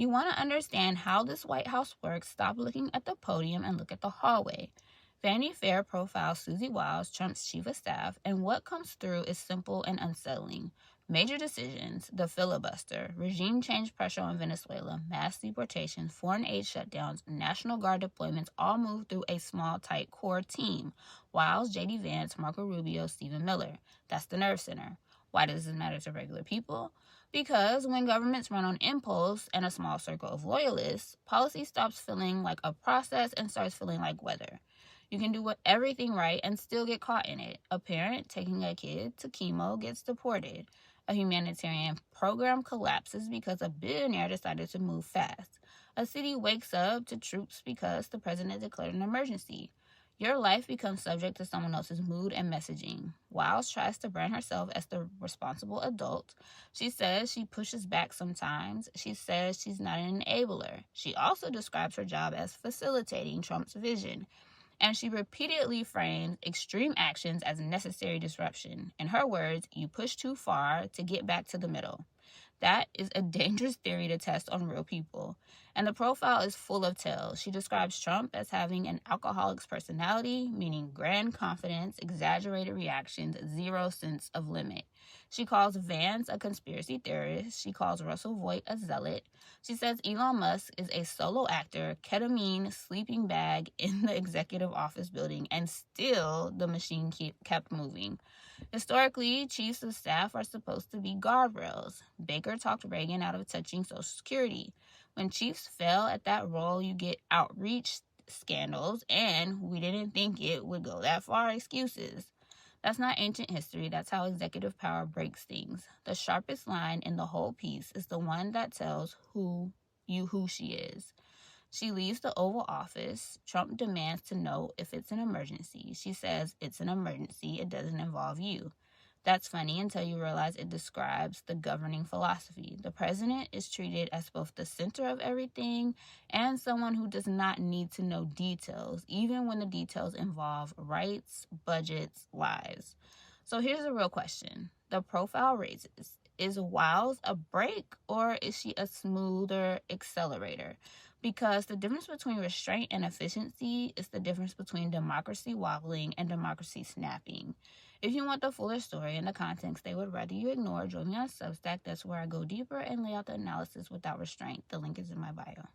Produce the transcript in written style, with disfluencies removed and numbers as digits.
You want to understand how this White House works, stop looking at the podium and look at the hallway. Vanity Fair profiles Susie Wiles, Trump's chief of staff, and what comes through is simple and unsettling. Major decisions, the filibuster, regime change pressure on Venezuela, mass deportations, foreign aid shutdowns, National Guard deployments all move through a small, tight core team. Wiles, J.D. Vance, Marco Rubio, Stephen Miller. That's the nerve center. Why does this matter to regular people? Because when governments run on impulse and a small circle of loyalists, policy stops feeling like a process and starts feeling like weather. You can do everything right and still get caught in it. A parent taking a kid to chemo gets deported. A humanitarian program collapses because a billionaire decided to move fast. A city wakes up to troops because the president declared an emergency. Your life becomes subject to someone else's mood and messaging. Wiles tries to brand herself as the responsible adult. She says she pushes back sometimes. She says she's not an enabler. She also describes her job as facilitating Trump's vision. And she repeatedly frames extreme actions as necessary disruption. In her words, you push too far to get back to the middle. That is a dangerous theory to test on real people. And the profile is full of tells. She describes Trump as having an alcoholic's personality, meaning grand confidence, exaggerated reactions, zero sense of limit. She calls Vance a conspiracy theorist. She calls Russell Voigt a zealot. She says Elon Musk is a solo actor, ketamine sleeping bag in the executive office building, and still the machine kept moving. Historically, chiefs of staff are supposed to be guardrails. Baker talked Reagan out of touching Social Security. When chiefs fail at that role, you get outreach scandals, and we didn't think it would go that far excuses. That's not ancient history. That's how executive power breaks things. The sharpest line in the whole piece is the one that tells who she is. She leaves the Oval Office. Trump demands to know if it's an emergency. She says, it's an emergency. It doesn't involve you. That's funny until you realize it describes the governing philosophy. The president is treated as both the center of everything and someone who does not need to know details, even when the details involve rights, budgets, lives. So here's a real question. The profile raises, is Wiles a brake or is she a smoother accelerator? Because the difference between restraint and efficiency is the difference between democracy wobbling and democracy snapping. If you want the fuller story and the context they would rather you ignore, join me on Substack. That's where I go deeper and lay out the analysis without restraint. The link is in my bio.